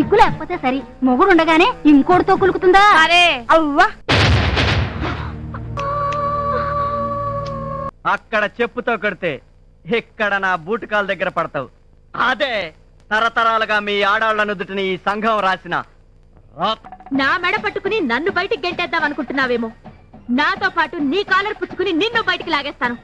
సిగ్గు లేకపోతే సరి, మొగుడు ఉండగానే ఇంకోటితో కులుకుతుందా? అరే అవ్వా, అక్కడ చెప్పుతో కొడితే ఇక్కడ నా బూటకాల దగ్గర పడతావు. అదే తరతరాలుగా మీ ఆడాళ్ల నుదుటిని ఈ సంఘం రాసిన రాత. నా మెడ పట్టుకుని నన్ను బయటికి గెంటేద్దాం అనుకుంటున్నావేమో. నాతో పాటు నీ కాలర్ పుచ్చుకుని నిన్ను బయటికి లాగేస్తాను.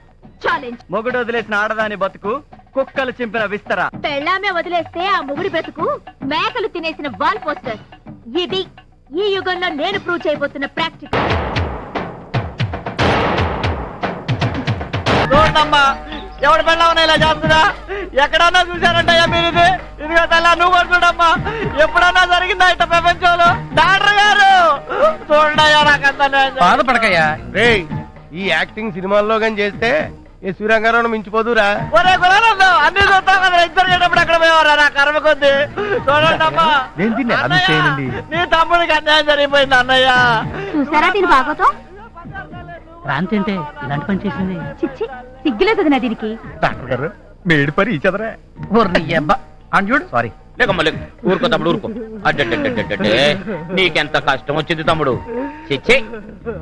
ఛాలెంజ్. మొగుడు వదిలేసిన ఆడదాని బతుకు కుక్కలు చింపిన విస్తరా. పెళ్ళామే వదిలేస్తే ఆ మొగుడి బ్రతుకు మేకలు తినేసిన వాల్ పోస్టర్. ఇది ఈ యుగంలో నేను ప్రూవ్ చేయబోతున్న ప్రాక్టికల్. చూడమ్మా, ఎవడు పెళ్ళామని ఇలా చేస్తుందా? ఎక్కడన్నా చూశారంటయ్యా మీరు? ఇది ఇదిగో తెల్ల, నువ్వు కూడా చూడమ్మా. ఎప్పుడన్నా జరిగిందా ఇట్ట ప్రపంచంలో? డాక్టర్ గారు చూడయ్యా, నాకంతా బాధపడకయ్యా. రే, ఈ యాక్టింగ్ సినిమాల్లో గాని చేస్తే ఈ శ్రీరంగారావు మించిపోదురా. ఒరే గుణాలు, అన్ని చూస్తాం కదా, ఇద్దరు చేటప్పుడు ఎక్కడ పోయేవారా? నా కర్మ కొద్ది చూడండమ్మా. నీ తమ్ముడికి అన్యాయం జరిగిపోయింది అన్నయ్య. చూసారా దీని బాగోతో? క్రాంతి అంటే ఇలాంటి పని చేసింది. చిచ్చి, సిగ్గులేదు కదా దీనికి. డాక్టర్ గారు మేడి పరి ఇచ్చదరా. చూడు. సారీ, లేకమ్మా లేక, ఊరుకో తమ్ముడు ఊరుకో. అడ్డే, నీకెంత కష్టం వచ్చింది తమ్ముడు. చిచ్చే,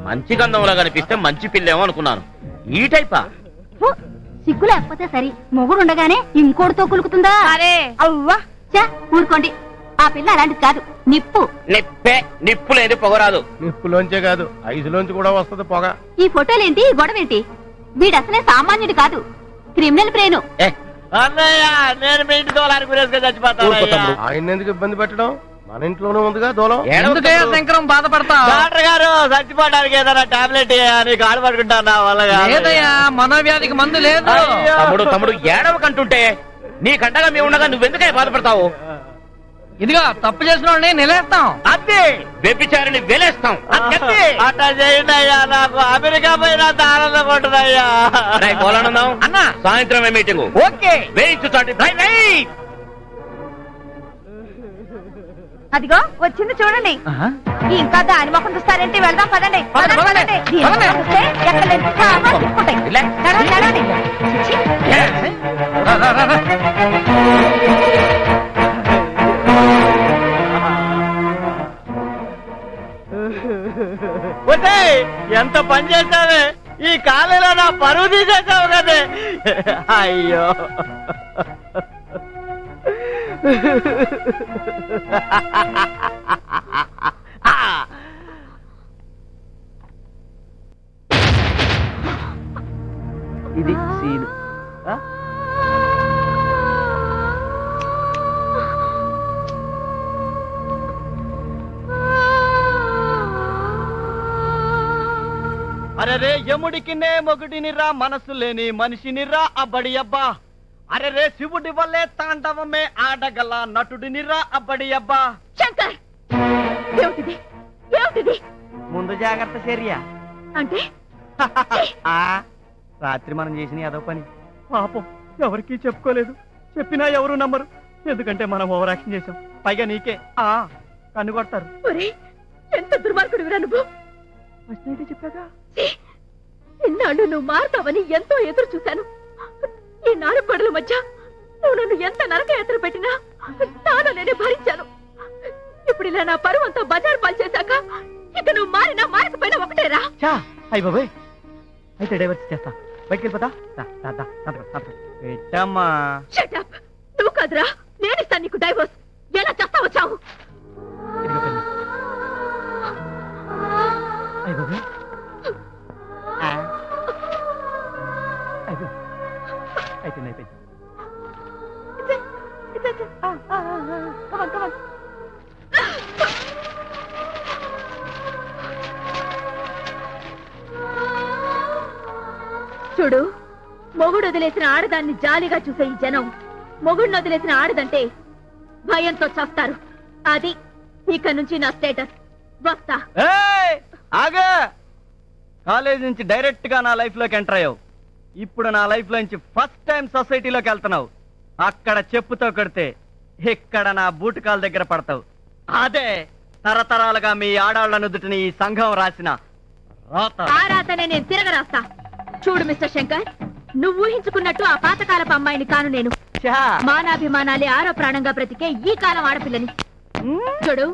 మంచి గంధంలా కనిపిస్తే మంచి పిల్లేమో అనుకున్నాను. ఈ టైపా? ఫు, సిగ్గు లేకపోతే సరి, మొగుడు ఉండగానే ఇంకోటితో కులుకుతుందా? అరే అవ్వా, ఊరుకోండి. ఆ పిల్ల అలాంటిది కాదు, నిప్పు. నిప్పే, నిప్పు లేని పొగరాదు. నిప్పులోంచే కాదు, ఐసులోంచి కూడా వస్తుంది పొగ. ఈ ఫోటోలేంటి, ఈ గొడవేంటి? వీడు అసలే సామాన్యుడు కాదు, క్రిమినల్ బ్రెయిన్. అన్నయ్య, నేను మీ ఇంటి దోలానికి గురేసుగా చచ్చిపోతాను. ఆయన ఎందుకు ఇబ్బంది పెట్టడం? మన ఇంట్లోనే ఉందిగా దూలం. శంకరం బాధపడతా. డాక్టర్ గారు, చచ్చిపోవడానికి ఏదైనా టాబ్లెట్ నీకు ఆడ పడుకుంటాను నా వల్ల లేదయ్యా, మనోవ్యాధికి మందు లేదు. తమ్ముడు ఏడవకంటుంటే నీ కంటగా మేము ఉండగా నువ్వెందుకే బాధపడతావు? ఇదిగా తప్పు చేసిన వాళ్ళని నిలేస్తాం. అంతే, వ్యభిచారిని వెలేస్తాం. అట్లా చేయండి అయ్యా, నాకు అమెరికా పోయినంత ఆనందం ఉంటుందయ్యా. పోలానందం అన్న, సాయంత్రమే మీటింగ్. ఓకే. వేయించు. అదిగో వచ్చింది చూడండి. ఇంకా దాని మొఖం చూస్తారేంటి? వెళ్దాం పదండి. పదండి. దీని మొఖం చూస్తే ఎక్కడలేని సామాన్లు తీసుకుంటాయి. నడవండి. చిచ్చి. ఎంత పని చేశావే, ఈ కాలేలో నా పరువు తీసేసావు కదే. అయ్యో, ఇది సీను. అరే యముడికినే మొగుడినిరా, మనసు లేని మనిషినిరా అబ్బడి అబ్బా. అరే శివుడి వల్లే తాండవమే ఆడగల నటుడినిరా అబ్బడి అబ్బా. శంకర్, ఏమిటిది? ఏమిటిది? ముందు జాగ్రత్త చర్య అంటే రాత్రి మనం చేసిన ఏదో పని పాపం ఎవరికీ చెప్పుకోలేదు. చెప్పినా ఎవరు నమ్మరు, ఎందుకంటే మనం ఓవర్ యాక్షన్ చేసాం. పైగా నీకే కన్ను కొడతారు. ఎంత దుర్మార్గుడివిరా నువ్వు. చెప్పాగా, ఇన్నాళ్ళు నువ్వు మారుతావని ఎంతో ఎదురు చూశాను. ఈ నాలుగు గొడవల మధ్య నువ్వు నన్ను ఎంత నరక ఎదురు పెట్టినా తాను నేనే భరించాను. ఇప్పుడు ఇలా నా పరువు అంతా బజారు పాలు చేశాక ఇక నువ్వు మారినా మారకపోయినా ఒకటేరా. అయ్య బాబాయ్, అయితే డైవర్స్ చేస్తా, బయటికి వెళ్ళిపోతా. పెట్టమ్మా. Shut up. నువ్వు కాదురా, నేను ఇస్తాను నీకు డైవర్స్. ఎలా చేస్తావో చావు. అయ్య బాబాయ్, అయిపోయింది. చూడు, మొగుడు వదిలేసిన ఆడదాన్ని జాలిగా చూసే ఈ జనం మొగుడిని వదిలేసిన ఆడదంటే భయంతో చస్తారు. అది ఇక నుంచి నా స్టేటస్. వస్తా. ఆగా, కాలేజ్ నుంచి డైరెక్ట్ గా నా లైఫ్ లోకి ఎంటర్ అయ్యావు. ఇప్పుడు నా లైఫ్ లో నుంచి ఫస్ట్ టైం సొసైటీలోకి వెళ్తున్నావు. అక్కడ చెప్పుతో కొడితే ఇక్కడ నా బూటకాల దగ్గర పడతావు. అదే తరతరాలుగా మీ ఆడాళ్ల నుదుటిని ఈ సంఘం రాసిన రాత. ఆ రాతనే నేను తిరగరాస్తా. చూడు మిస్టర్ శంకర్, నువ్వు ఊహించుకున్నట్టు ఆ పాతకాలపు అమ్మాయిని కాను నేను. మానాభిమానాలే ఆరో ప్రాణంగా బ్రతికే ఈ కాలం ఆడపిల్లని. చూడు,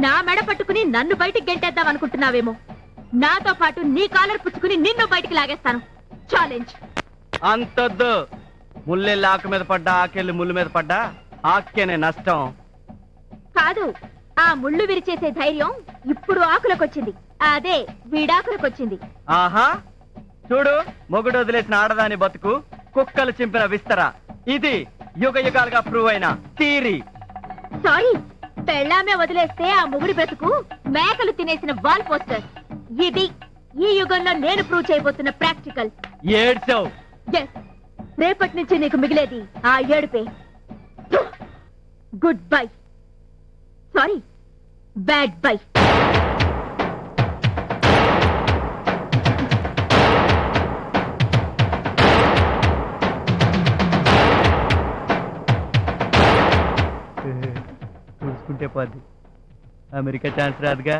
నా మెడ పట్టుకుని నన్ను బయటికి గెంటేద్దాం అనుకుంటున్నావేమో. నాతో పాటు నీ కాలర్ పుచ్చుకుని నిన్ను బయటికి లాగేస్తాను. ఛాలెంజ్. అంతొద్దు. ముల్లెళ్ళి ఆకు మీద పడ్డా, ఆకెళ్ళి ముళ్ళు మీద పడ్డా ఆక్కేనే నష్టం. కాదు, ఆ ముళ్ళు విరిచేసే ధైర్యం ఇప్పుడు ఆకులకొచ్చింది. అదే వీడాకులకొచ్చింది. ఆహా చూడు, మొగుడు వదిలేసిన ఆడదాని బతుకు కుక్కలు చింపిన విస్తరా. ఇది యుగ యుగాలుగా ప్రూవ్ అయిన థియరీ. సారీ, పెళ్ళామే వదిలేస్తే ఆ ముగుడి బ్రతుకు మేకలు తినేసిన వాల్ పోస్టర్. ఇది ఈ యుగంలో నేను ప్రూవ్ చేయబోతున్న ప్రాక్టికల్. ఏడ్చావు. ఎస్, రేపటి నుంచి నీకు మిగిలేది ఆ ఏడుపే. Good bye. Sorry, bad bye. చూసుకుంటే పోద్ది, అమెరికా ఛాన్స్ రాదుగా.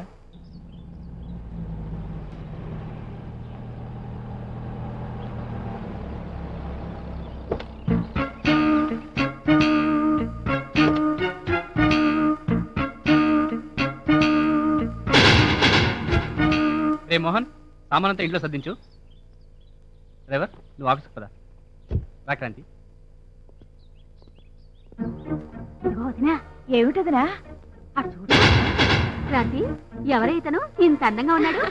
రే మోహన్, సామానంతా ఇంట్లో సర్దించు. డ్రైవర్, నువ్వు ఆఫీస్కి పదా. రాక్రాంతి. ఏమిటదనా? క్రాంతి, ఎవరైతను ఇంత అందంగా ఉన్నాడు?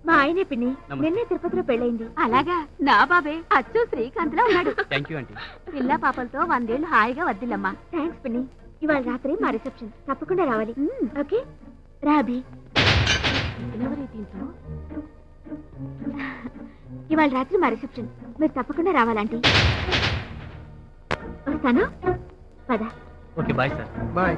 మా ఆయనే పిన్ని. నిన్నే తిరుపతిలో పెళ్ళైంది. అలాగా? నా బాబే అచ్చు శ్రీకాంత్ లో ఉన్నాడు. Thank you aunty. పిల్ల పాపలతో 100 ఏళ్ళు హాయిగా వద్దిల్లమ్మా. థ్యాంక్స్ పిన్ని. ఇవాళ రాత్రి మా రిసెప్షన్, తప్పకుండా రావాలి. ఓకే రాబి. ఇవాళ రాత్రి మా రిసెప్షన్, మీరు తప్పకుండా రావాలంటీ. వస్తాను, పద. Okay bye sir. బాయ్.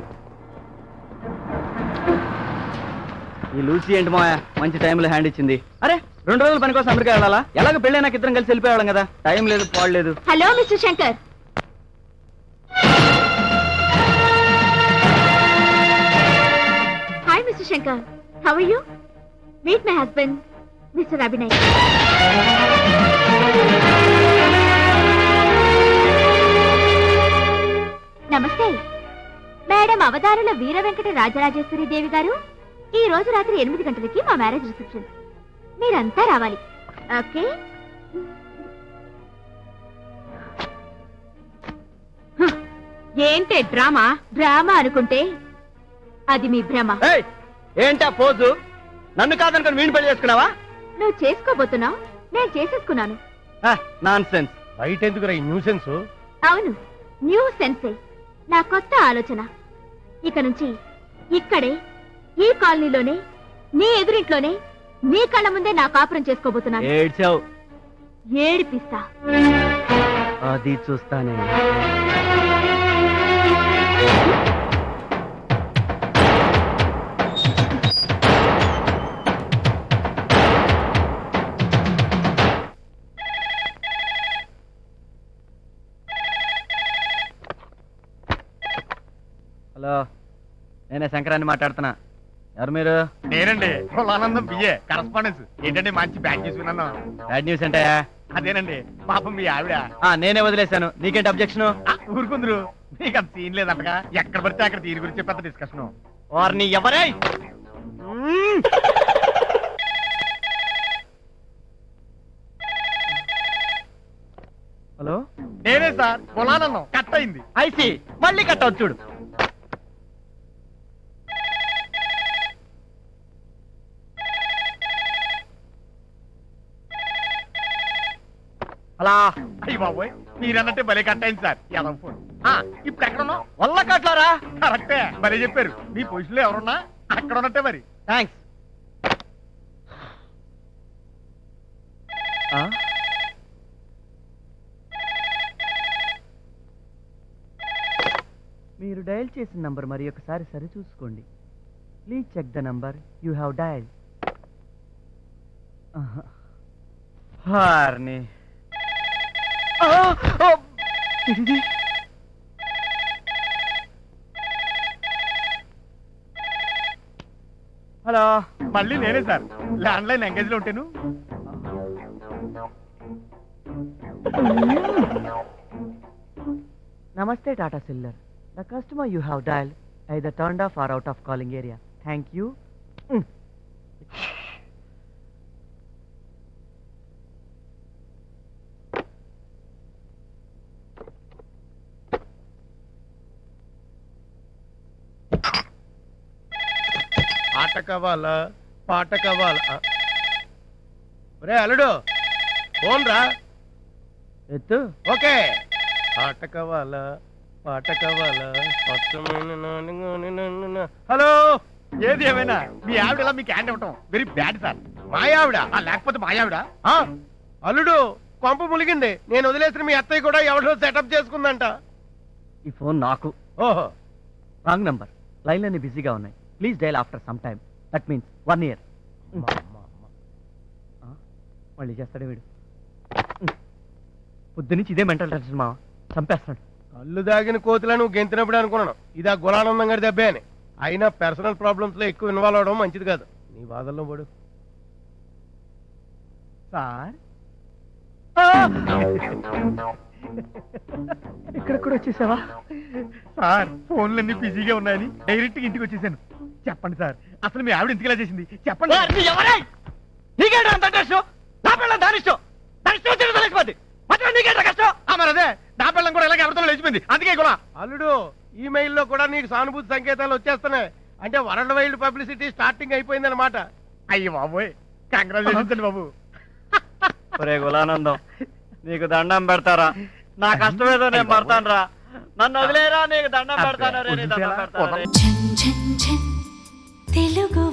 ఈ లూసీ ఏంటి మాయ మంచి టైంలో హ్యాండ్ ఇచ్చింది. అరే 2 రోజుల పని కోసం అమెరికా వెళ్ళాలా? ఎలాగో పెళ్ళి నాకు ఇద్దరం కలిసి వెళ్ళిపోయాం కదా. టైం లేదు, పాడలేదు. Hello mister Shankar. Hi mister Shankar, how are you? Meet my husband mister Abhinay. నమస్తే మేడం. అవతారుల వీర వెంకట రాజరాజేశ్వరి దేవి గారు, ఈ రోజు రాత్రి 8 గంటలకి మా మ్యారేజ్ రిసెప్షన్. మీరంతా రావాలి. ఓకే? ఏంటే డ్రామా? డ్రామా అనుకుంటే అది మీ భ్రమ. ఏయ్, ఏంటా పోజు? నన్ను కాదనుకొని వీణి పెళ్లి చేసుకున్నావా? నువ్వు చేసుకోబోతున్నావు, నేను చేసేసుకున్నాను. Non sense. బయట ఎందుకురా ఈ న్యూసెన్స్? అవును, న్యూ సెన్సే, నా కొత్త ఆలోచన. ఇక నుంచి ఇక్కడే, ఈ కాలనీలోనే, నీ ఎదురింట్లోనే, నీ కళ్ళ ముందే నా కాపురం చేసుకోబోతున్నాను. ఏడ్చావు. ఏడిపిస్తా. అది చూస్తానే. హలో, నేనే శంకరాన్ని మాట్లాడుతున్నా. ఎవరు మీరు? నేనండి, ఆనందం బిఏ కరస్పాండెన్స్. ఏంటంటే మంచి బ్యాగ్ తీసుకున్నాను. బ్యాడ్ న్యూస్ ఏంటయా? అదేనండి, పాపం మీ ఆవిడ. నేనే వదిలేశాను. నీకేంటి అబ్జెక్షన్? ఊరుకుందరు, మీకు అంత సీన్ లేదంటగా. ఎక్కడ పడితే అక్కడ దీని గురించి పెద్ద డిస్కషన్. వారిని ఎవరే? హలో, నేనే సార్, పొలానందం కట్ అయింది. ఐసి మళ్ళీ కట్ అవుతుంది చూడు. అలా అయ్యి బాబోయ్, మీరన్నట్టే భలే కట్ అయింది సార్. ఎలా ఫోన్. ఇప్పుడు ఎక్కడ ఉన్నావు? వల్ల కట్లారా? కరెక్టే, భలే చెప్పారు. మీ పొజిషన్ లో ఎవరున్నా అక్కడ ఉన్నట్టే మరి. థ్యాంక్స్. మీరు డయల్ చేసిన నంబర్ మరి ఒకసారి సరి చూసుకోండి. Please check the number you have dial. హార్ని హలో, మళ్ళీ నేనే సార్. ల్యాండ్ లైన్ ఎంగేజ్ లో ఉంటాను. నమస్తే Tata cellular. The customer you have dial either turned off or out of calling area. Thank you. ఆట కావాలా పాట కావాలా ఒరే అల్లుడు ఫోన్ రా ఎత్తు. ఓకే ఆట కావాలా పాట కావాలా స్వచ్ఛమైన నాన్నగాని నన్ను హలో ఏది ఏమైనా మీ ఆవిడ ఇలా మీకు హ్యాండ్ ఇవ్వటం వెరీ బ్యాడ్ సార్. మాయావిడ లేకపోతే మా ఆవిడ అల్లుడు కొంప ములిగింది. నేను వదిలేసిన మీ అత్తయ్య కూడా ఎవరిలో సెటప్ చేసుకుందంట. ఈ ఫోన్ నాకు. ఓహో రాంగ్ నంబర్. లైన్లన్నీ బిజీగా ఉన్నాయి. Please dial after some time. That means 1 year. మళ్ళీ చేస్తాడే వీడు. పొద్దు నుంచి ఇదే మెంటల్ టెన్షన్ మావా. చంపేస్తున్నాడు. కళ్ళు దాగిన కోతిలా నువ్వు గెంతినప్పుడు అనుకున్నాను ఇదా గులానందం గారి దెబ్బే అని. అయినా పర్సనల్ ప్రాబ్లమ్స్ లో ఎక్కువ ఇన్వాల్వ్ అవడం మంచిది కాదు. నీ బాధల్లో పడు. సార్ ఇక్కడ కూడా వచ్చేసావా? సార్ ఫోన్లన్నీ బిజీగా ఉన్నాయని డైరెక్ట్ ఇంటికి వచ్చేసాను. చెప్పండి సార్, అసలు మీ ఆవిడ ఎందుకు ఇలా చేసింది చెప్పండి. మరి అదే నా పిల్లం కూడా ఇలాగే ఎవరితో లేచిపోయింది. అందుకే కూడా అల్లుడు ఈమెయిల్లో కూడా నీకు సానుభూతి సంకేతాలు వచ్చేస్తున్నాయి. అంటే వరల్డ్ వైల్డ్ పబ్లిసిటీ స్టార్టింగ్ అయిపోయింది అనమాట. అయ్యి బాబోయ్, కంగ్రాచులేషన్స్ అండి బాబు. ఒరే గులానందం, నీకు దండం పెడతారా? నా కష్టమేదో నేను పడతాను రా. నన్ను వదిలేరా, నీకు దండం పెడతాను రే, నీ దండం పెడతాను రే. తెలుగు